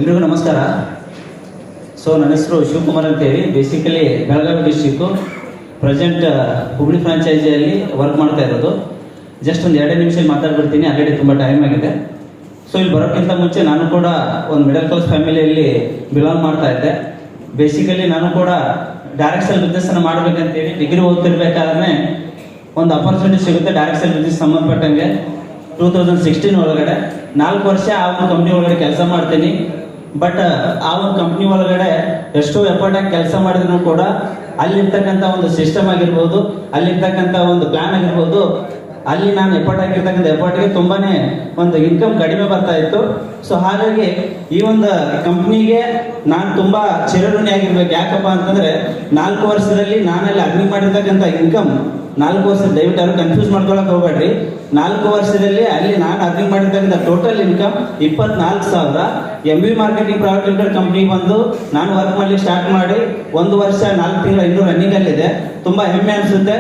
ಎಲ್ರಿಗೂ ನಮಸ್ಕಾರ. ನನ್ನ ಹೆಸರು ಶಿವಕುಮಾರ್ ಅಂತೇಳಿ. Basically Belagavi district, present Hubli ಫ್ರಾಂಚೈಸಿಯಲ್ಲಿ ವರ್ಕ್ ಮಾಡ್ತಾ ಇರೋದು. ಜಸ್ಟ್ ಒಂದು 2 ನಿಮಿಷ ಮಾತಾಡ್ಬಿಡ್ತೀನಿ, ಆಲ್ರೆಡಿ ತುಂಬ ಟೈಮ್ ಆಗಿದೆ. ಇಲ್ಲಿ ಬರೋಕ್ಕಿಂತ ಮುಂಚೆ ನಾನು ಕೂಡ ಒಂದು ಮಿಡಲ್ ಕ್ಲಾಸ್ ಫ್ಯಾಮಿಲಿಯಲ್ಲಿ ಬಿಲಾಂಗ್ ಮಾಡ್ತಾ ಇದ್ದೆ. ಬೇಸಿಕಲಿ ನಾನು ಕೂಡ ಡೈರೆಕ್ಟ್ ಸೆಲ್ ಬಿಸ್ನೆಸ್ಸನ್ನು ಮಾಡಬೇಕಂತೇಳಿ ಡಿಗ್ರಿ ಓದ್ತಿರ್ಬೇಕಾದ್ರೆ ಒಂದು ಅಪರ್ಚುನಿಟಿ ಸಿಗುತ್ತೆ ಡೈರೆಕ್ಟ್ ಸೆಲ್ ಬಿಸ್ನೆಸ್ ಸಂಬಂಧಪಟ್ಟಂಗೆ. 2016 ಒಳಗಡೆ 4 ವರ್ಷ ಆ ಒಂದು ಕಂಪ್ನಿ ಒಳಗಡೆ ಕೆಲಸ ಮಾಡ್ತೀನಿ. ಬಟ್ ಆ ಒಂದು ಕಂಪ್ನಿ ಒಳಗಡೆ ಎಷ್ಟೋ ಎಫರ್ಟ್ ಆಗಿ ಕೆಲಸ ಮಾಡಿದ್ರು ಕೂಡ ಅಲ್ಲಿರ್ತಕ್ಕಂಥ ಒಂದು ಸಿಸ್ಟಮ್ ಆಗಿರ್ಬೋದು, ಅಲ್ಲಿರ್ತಕ್ಕಂಥ ಒಂದು ಪ್ಲಾನ್ ಆಗಿರ್ಬೋದು, ಅಲ್ಲಿ ನಾನು ಎಫರ್ಟ್ ಆಗಿರ್ತಕ್ಕಂಥ ಎಫರ್ಟ್ಗೆ ತುಂಬಾನೇ ಒಂದು ಇನ್ಕಮ್ ಕಡಿಮೆ ಬರ್ತಾ ಇತ್ತು. ಹಾಗಾಗಿ ಈ ಒಂದು ಕಂಪ್ನಿಗೆ ನಾನು ತುಂಬಾ ಚಿರಋಣಿ ಆಗಿರ್ಬೇಕು. ಯಾಕಪ್ಪ ಅಂತಂದ್ರೆ 4 ವರ್ಷದಲ್ಲಿ ನಾನಲ್ಲಿ ಅರ್ನಿಂಗ್ ಮಾಡಿರ್ತಕ್ಕಂಥ ಇನ್ಕಮ್ 4 ವರ್ಷ, ದಯವಿಟ್ಟು ಯಾರು ಕನ್ಫ್ಯೂಸ್ ಮಾಡ್ಕೊಳಕ್ ಹೋಗ್ಬೇಡ್ರಿ. 4 ವರ್ಷದಲ್ಲಿ ಅಲ್ಲಿ ನಾನು ಅರ್ನಿಂಗ್ ಮಾಡಿರ್ತಕ್ಕಂಥ total income 24,000. MV marketing private limited ಕಂಪ್ನಿಗೆ ಬಂದು ನಾನು ವರ್ಕ್ ಮಾಡ್ಲಿಕ್ಕೆ ಸ್ಟಾರ್ಟ್ ಮಾಡಿ 1 ವರ್ಷ 4 ತಿಂಗಳು ಇನ್ನೂ ರನ್ನಿಂಗ್ ಅಲ್ಲಿದೆ. ತುಂಬಾ ಹೆಮ್ಮೆ ಅನಿಸುತ್ತೆ.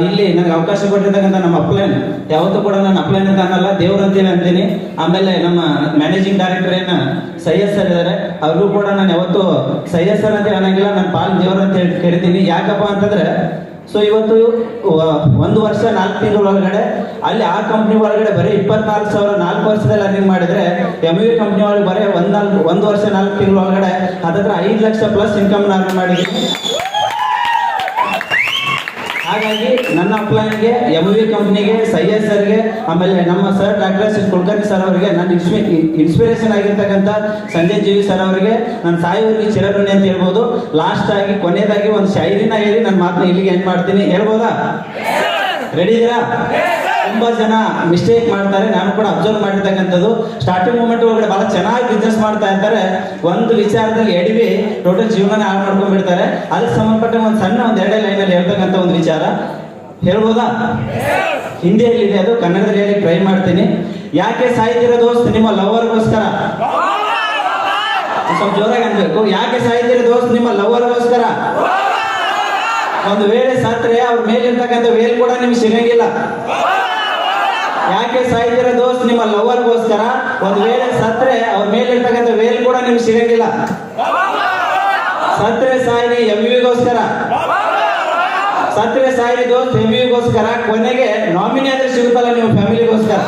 ಇಲ್ಲಿ ನನಗೆ ಅವಕಾಶ ಕೊಟ್ಟಿರ್ತಕ್ಕಂಥ ನಮ್ಮ ಅಪ್ಲೈನ್, ಯಾವತ್ತೂ ಕೂಡ ನಾನು ಅಪ್ಲೈನ್ ಅಂತ ಅನ್ನಲ್ಲ, ದೇವ್ರು ಅಂತೇಳಿ ಅಂತೀನಿ. ಆಮೇಲೆ ನಮ್ಮ ಮ್ಯಾನೇಜಿಂಗ್ ಡೈರೆಕ್ಟರ್ ಏನು ಸೈಯದ್ ಸರ್ ಇದ್ದಾರೆ, ಅವ್ರಿಗೂ ಕೂಡ ನಾನು ಯಾವತ್ತು ಸೈಯದ್ ಸರ್ ಅಂತ ಅನ್ನಂಗಿಲ್ಲ, ನಾನು ಪಾಲ್ ದೇವ್ರು ಅಂತ ಹೇಳಿ ಕರಿತೀನಿ. ಯಾಕಪ್ಪ ಅಂತಂದ್ರೆ ಇವತ್ತು 1 ವರ್ಷ 4 ತಿಂಗಳ ಒಳಗಡೆ ಅಲ್ಲಿ ಆ ಕಂಪ್ನಿ ಒಳಗಡೆ ಬರೀ 24,000 4 ವರ್ಷದಲ್ಲಿ ಅರ್ನಿಂಗ್ ಮಾಡಿದ್ರೆ, MV ಕಂಪ್ನಿ ಒಳಗೆ ಬರೀ 1 ವರ್ಷ 4 ತಿಂಗಳ ಒಳಗಡೆ ಅದತ್ರ 5 ಲಕ್ಷ ಪ್ಲಸ್ ಇನ್ಕಮ್ ಅರ್ನ್ ಮಾಡಿದ್ದೀನಿ. ಹಾಗಾಗಿ ನನ್ನ ಅಪ್ಲೈನ್ಗೆ, MV ಕಂಪ್ನಿಗೆ, ಸೈಯದ್ ಸರ್ಗೆ, ಆಮೇಲೆ ನಮ್ಮ sir doctor S Kulkarni sir ಅವರಿಗೆ, ನನ್ನ ಇನ್ಸ್ಪಿರೇಷನ್ ಆಗಿರ್ತಕ್ಕಂಥ ಸಂಜಯ್ ಜೀವಿ ಸರ್ ಅವರಿಗೆ ನಾನು ಸಾಯೋರಿಗೆ ಚಿರಋಣಿ ಅಂತ ಹೇಳ್ಬೋದು. ಲಾಸ್ಟ್ ಆಗಿ ಕೊನೆಯದಾಗಿ ಒಂದು ಶಾಯರಿನ ಹೇಳಿ ನನ್ನ ಮಾತನ್ನ ಇಲ್ಲಿಗೆ ಎಂಡ್ ಮಾಡ್ತೀನಿ. ಹೇಳ್ಬೋದಾ? ರೆಡಿ ಇದೀರಾ? ತುಂಬಾ ಜನ ಮಿಸ್ಟೇಕ್ ಮಾಡ್ತಾರೆ, ನಾನು ಕೂಡ ಅಬ್ಸರ್ವ್ ಮಾಡಿರ್ತಕ್ಕಂಥದ್ದು. ಸ್ಟಾರ್ಟಿಂಗ್ ಮೂಮೆಂಟ್ ಒಳಗಡೆ ಬಹಳ ಚೆನ್ನಾಗಿ ಬಿಸ್ನೆಸ್ ಮಾಡ್ತಾ ಇರ್ತಾರೆ, ಒಂದು ವಿಚಾರದಲ್ಲಿ ಎಡವಿ ಟೋಟಲ್ ಜೀವನ ಹಾಳು ಮಾಡ್ಕೊಂಡ್ಬಿಡ್ತಾರೆ. ಅದಕ್ಕೆ ಸಂಬಂಧಪಟ್ಟ ಒಂದು ಸಣ್ಣ 2 ಲೈನಲ್ಲಿ ಹೇಳ್ತಕ್ಕಂಥ ಒಂದು ವಿಚಾರ ಹೇಳ್ಬೋದಾ? ಹಿಂದಿಯಲ್ಲಿ ಇದೆ, ಅದು ಕನ್ನಡದಲ್ಲಿ ಹೇಳಿ ಟ್ರೈ ಮಾಡ್ತೀನಿ. ಯಾಕೆ ಸಾಯ್ತಿರೋ ದೋಸ್ತ್ ನಿಮ್ಮ ಲವರ್ಗೋಸ್ಕರ? ಸ್ವಲ್ಪ ಜೋರಾಗಿ ಅನ್ಬೇಕು. ಯಾಕೆ ಸಾಯ್ತಿರೋ ದೋಸ್ತ್ ನಿಮ್ಮ ಲವರ್ಗೋಸ್ಕರ? ಒಂದು ವೇಳೆ ಸತ್ರೆ ಅವ್ರ ಮೇಲಿರ್ತಕ್ಕಂಥ ವೇಲ್ ಕೂಡ ನಿಮ್ಗೆ ಸಿಗಂಗಿಲ್ಲ. ಯಾಕೆ ಸಾಯ್ತಿರೋ ದೋಸ್ತ್ ನಿಮ್ಮ ಲವರ್ಗೋಸ್ಕರ? ಒಂದು ವೇಳೆ ಸತ್ರೆ ಅವ್ರ ಮೇಲಿರ್ತಕ್ಕಂಥ ವೇಲ್ ಕೂಡ ನಿಮ್ಗೆ ಸಿಗಂಗಿಲ್ಲ. ಸತ್ರೆ ಸಾಯಿನಿ MVಗೋಸ್ಕರ, ಸತ್ರೆ ಸಾಯಿನಿ ದೋಸ್ತ್ MVಗೋಸ್ಕರ, ಕೊನೆಗೆ ನಾಮಿನಿ ಆದ್ರೆ ಸಿಗುತ್ತಲ್ಲ ನಿಮ್ಮ ಫ್ಯಾಮಿಲಿಗೋಸ್ಕರ.